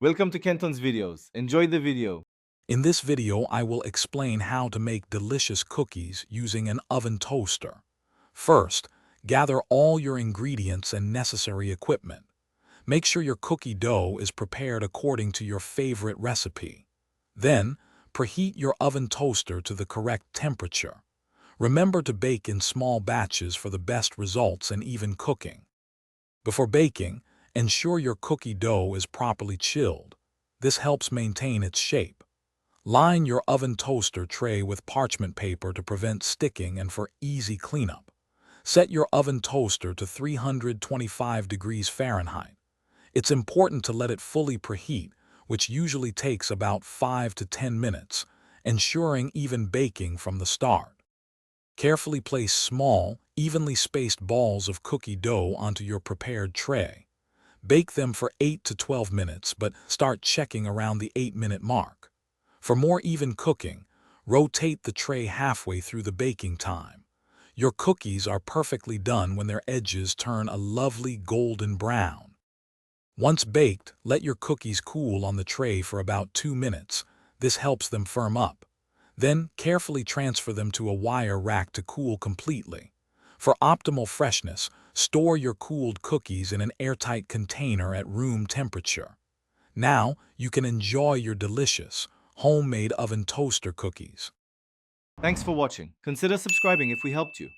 Welcome to Kenton's videos. Enjoy the video. In this video, I will explain how to make delicious cookies using an oven toaster. First, gather all your ingredients and necessary equipment. Make sure your cookie dough is prepared according to your favorite recipe. Then, preheat your oven toaster to the correct temperature. Remember to bake in small batches for the best results and even cooking. Before baking, ensure your cookie dough is properly chilled. This helps maintain its shape. Line your oven toaster tray with parchment paper to prevent sticking and for easy cleanup. Set your oven toaster to 325 degrees Fahrenheit. It's important to let it fully preheat, which usually takes about 5 to 10 minutes, ensuring even baking from the start. Carefully place small, evenly spaced balls of cookie dough onto your prepared tray. Bake them for 8 to 12 minutes, but start checking around the 8-minute mark. For more even cooking, rotate the tray halfway through the baking time. Your cookies are perfectly done when their edges turn a lovely golden brown. Once baked, let your cookies cool on the tray for about 2 minutes. This helps them firm up. Then, carefully transfer them to a wire rack to cool completely. For optimal freshness, store your cooled cookies in an airtight container at room temperature. Now, you can enjoy your delicious, homemade oven toaster cookies. Thanks for watching. Consider subscribing if we helped you.